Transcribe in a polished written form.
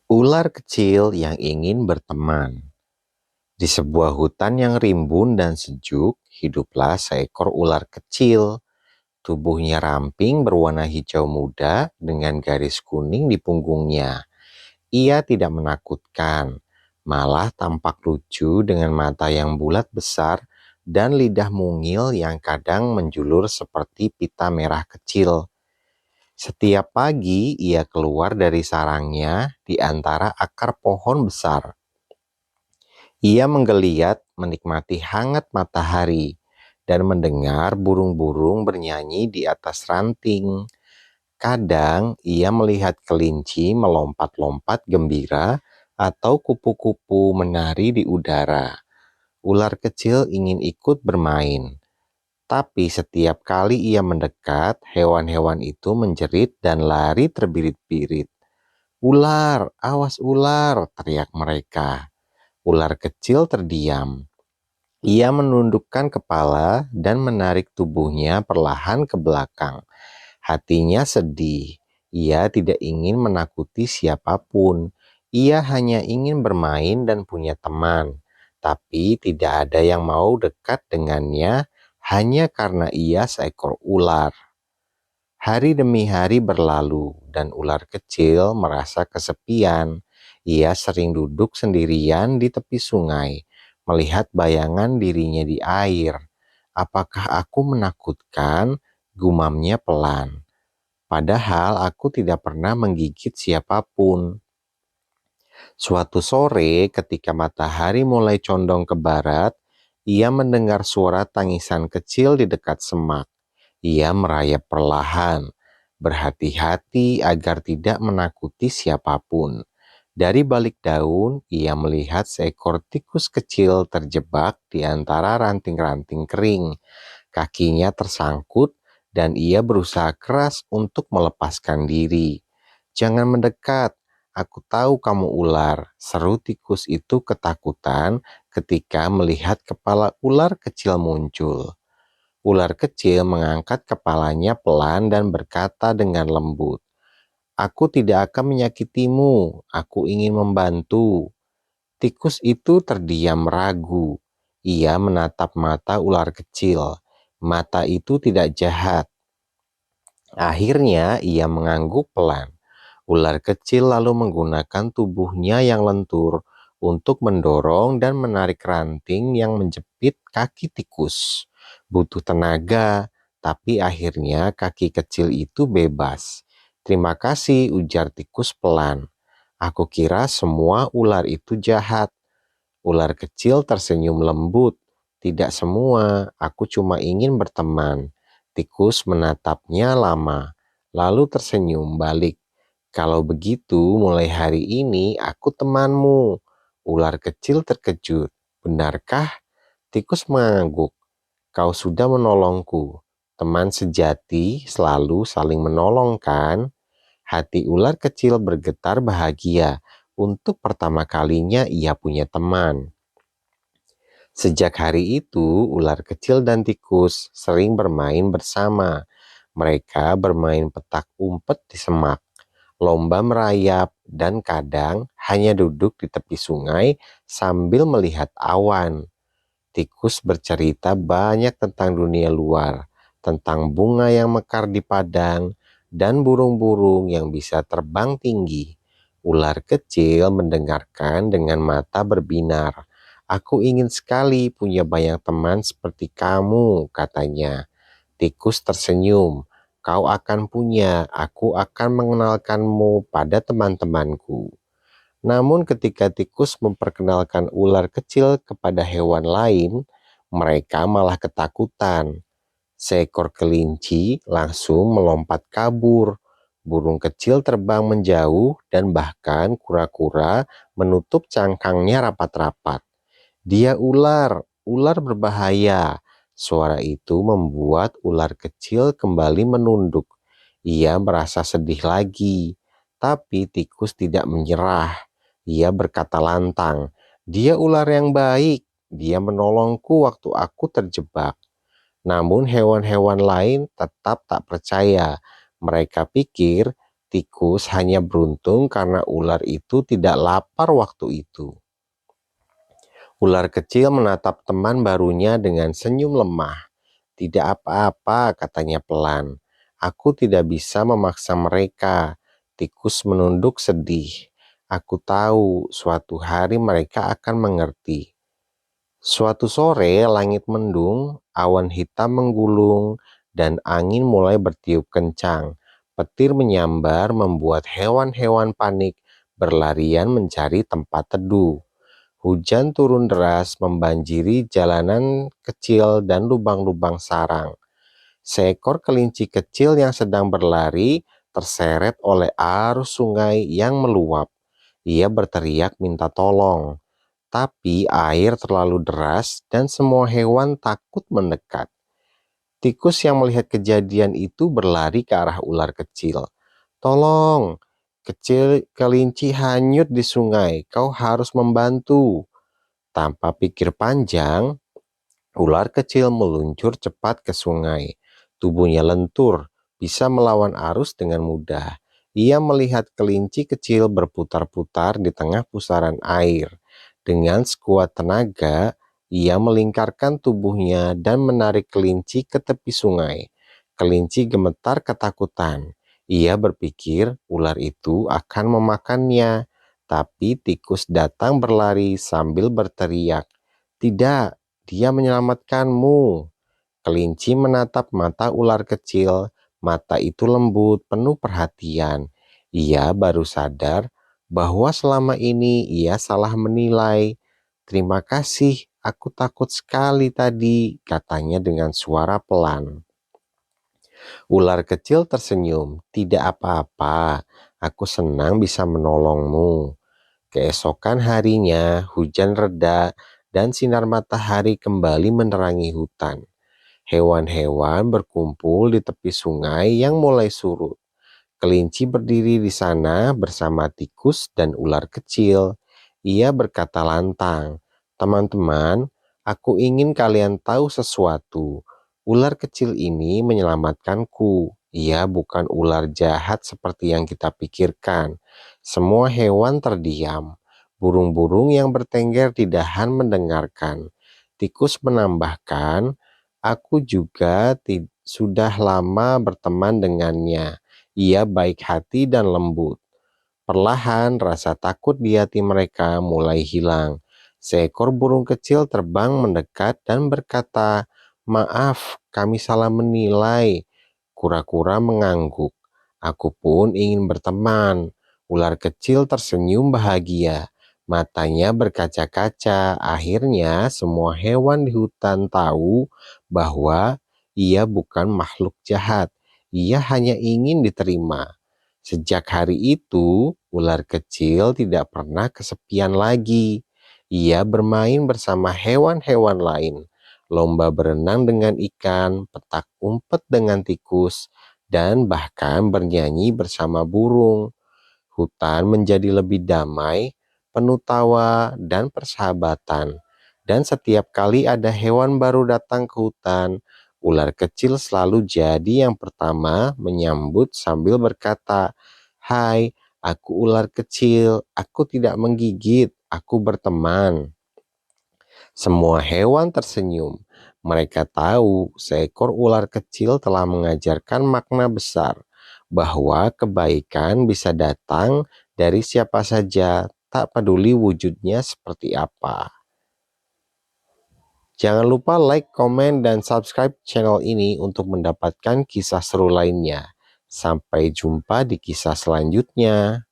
Ular kecil yang ingin berteman. Di sebuah hutan yang rimbun dan sejuk, hiduplah seekor ular kecil. Tubuhnya ramping berwarna hijau muda dengan garis kuning di punggungnya. Ia tidak menakutkan, malah tampak lucu dengan mata yang bulat besar dan lidah mungil yang kadang menjulur seperti pita merah kecil. Setiap pagi ia keluar dari sarangnya di antara akar pohon besar. Ia menggeliat menikmati hangat matahari dan mendengar burung-burung bernyanyi di atas ranting. Kadang ia melihat kelinci melompat-lompat gembira atau kupu-kupu menari di udara. Ular kecil ingin ikut bermain, tapi setiap kali ia mendekat, hewan-hewan itu menjerit dan lari terbirit-birit. "Ular, awas ular!" teriak mereka. Ular kecil terdiam. Ia menundukkan kepala dan menarik tubuhnya perlahan ke belakang. Hatinya sedih. Ia tidak ingin menakuti siapapun. Ia hanya ingin bermain dan punya teman. Tapi tidak ada yang mau dekat dengannya hanya karena ia seekor ular. Hari demi hari berlalu dan ular kecil merasa kesepian. Ia sering duduk sendirian di tepi sungai, melihat bayangan dirinya di air. "Apakah aku menakutkan?" gumamnya pelan. "Padahal aku tidak pernah menggigit siapapun." Suatu sore, ketika matahari mulai condong ke barat, ia mendengar suara tangisan kecil di dekat semak. Ia merayap perlahan, berhati-hati agar tidak menakuti siapapun. Dari balik daun, ia melihat seekor tikus kecil terjebak di antara ranting-ranting kering. Kakinya tersangkut dan ia berusaha keras untuk melepaskan diri. "Jangan mendekat, aku tahu kamu ular," seru tikus itu ketakutan ketika melihat kepala ular kecil muncul. Ular kecil mengangkat kepalanya pelan dan berkata dengan lembut, "Aku tidak akan menyakitimu, aku ingin membantu." Tikus itu terdiam ragu. Ia menatap mata ular kecil. Mata itu tidak jahat. Akhirnya ia mengangguk pelan. Ular kecil lalu menggunakan tubuhnya yang lentur untuk mendorong dan menarik ranting yang menjepit kaki tikus. Butuh tenaga, tapi akhirnya kaki kecil itu bebas. "Terima kasih," ujar tikus pelan. "Aku kira semua ular itu jahat." Ular kecil tersenyum lembut. "Tidak semua, aku cuma ingin berteman." Tikus menatapnya lama, lalu tersenyum balik. "Kalau begitu, mulai hari ini aku temanmu." Ular kecil terkejut. "Benarkah?" Tikus mengangguk. "Kau sudah menolongku. Teman sejati selalu saling menolong, kan?" Hati ular kecil bergetar bahagia. Untuk pertama kalinya ia punya teman. Sejak hari itu, ular kecil dan tikus sering bermain bersama. Mereka bermain petak umpet di semak, lomba merayap, dan kadang hanya duduk di tepi sungai sambil melihat awan. Tikus bercerita banyak tentang dunia luar, tentang bunga yang mekar di padang, dan burung-burung yang bisa terbang tinggi. Ular kecil mendengarkan dengan mata berbinar. "Aku ingin sekali punya banyak teman seperti kamu," katanya. Tikus tersenyum. "Kau akan punya, aku akan mengenalkanmu pada teman-temanku." Namun ketika tikus memperkenalkan ular kecil kepada hewan lain, mereka malah ketakutan. Seekor kelinci langsung melompat kabur. Burung kecil terbang menjauh dan bahkan kura-kura menutup cangkangnya rapat-rapat. "Dia ular, ular berbahaya." Suara itu membuat ular kecil kembali menunduk. Ia merasa sedih lagi, tapi tikus tidak menyerah. Ia berkata lantang, "Dia ular yang baik. Dia menolongku waktu aku terjebak." Namun hewan-hewan lain tetap tak percaya. Mereka pikir Tikus hanya beruntung karena ular itu tidak lapar waktu itu. Ular kecil menatap teman barunya dengan senyum lemah. "Tidak apa-apa," katanya pelan. "Aku tidak bisa memaksa mereka." Tikus menunduk sedih. "Aku tahu suatu hari mereka akan mengerti." Suatu sore, langit mendung, awan hitam menggulung, dan angin mulai bertiup kencang. Petir menyambar membuat hewan-hewan panik berlarian mencari tempat teduh. Hujan turun deras membanjiri jalanan kecil dan lubang-lubang sarang. Seekor kelinci kecil yang sedang berlari terseret oleh arus sungai yang meluap. Ia berteriak minta tolong, tapi air terlalu deras dan semua hewan takut mendekat. Tikus yang melihat kejadian itu berlari ke arah ular kecil. "Tolong, kecil kelinci hanyut di sungai, kau harus membantu." Tanpa pikir panjang, ular kecil meluncur cepat ke sungai. Tubuhnya lentur, bisa melawan arus dengan mudah. Ia melihat kelinci kecil berputar-putar di tengah pusaran air. Dengan sekuat tenaga, ia melingkarkan tubuhnya dan menarik kelinci ke tepi sungai. Kelinci gemetar ketakutan. Ia berpikir ular itu akan memakannya, tapi tikus datang berlari sambil berteriak, "Tidak, dia menyelamatkanmu." Kelinci menatap mata ular kecil. Mata itu lembut, penuh perhatian. Ia baru sadar bahwa selama ini ia salah menilai. "Terima kasih, aku takut sekali tadi," katanya dengan suara pelan. Ular kecil tersenyum. "Tidak apa-apa, aku senang bisa menolongmu." Keesokan harinya, hujan reda dan sinar matahari kembali menerangi hutan. Hewan-hewan berkumpul di tepi sungai yang mulai surut. Kelinci berdiri di sana bersama tikus dan ular kecil. Ia berkata lantang, "Teman-teman, aku ingin kalian tahu sesuatu. Ular kecil ini menyelamatkanku. Ia bukan ular jahat seperti yang kita pikirkan." Semua hewan terdiam. Burung-burung yang bertengger di dahan mendengarkan. Tikus menambahkan, "Aku juga sudah lama berteman dengannya. Ia baik hati dan lembut." Perlahan rasa takut di hati mereka mulai hilang. Seekor burung kecil terbang mendekat dan berkata, "Maaf, kami salah menilai." Kura-kura mengangguk. "Aku pun ingin berteman." Ular kecil tersenyum bahagia. Matanya berkaca-kaca. Akhirnya semua hewan di hutan tahu bahwa ia bukan makhluk jahat. Ia hanya ingin diterima. Sejak hari itu, ular kecil tidak pernah kesepian lagi. Ia bermain bersama hewan-hewan lain, lomba berenang dengan ikan, petak umpet dengan tikus, dan bahkan bernyanyi bersama burung. Hutan menjadi lebih damai, penuh tawa dan persahabatan. Dan setiap kali ada hewan baru datang ke hutan, ular kecil selalu jadi yang pertama menyambut sambil berkata, "Hai, aku ular kecil, aku tidak menggigit, aku berteman." Semua hewan tersenyum. Mereka tahu seekor ular kecil telah mengajarkan makna besar, bahwa kebaikan bisa datang dari siapa saja, tak peduli wujudnya seperti apa. Jangan lupa like, komen, dan subscribe channel ini untuk mendapatkan kisah seru lainnya. Sampai jumpa di kisah selanjutnya.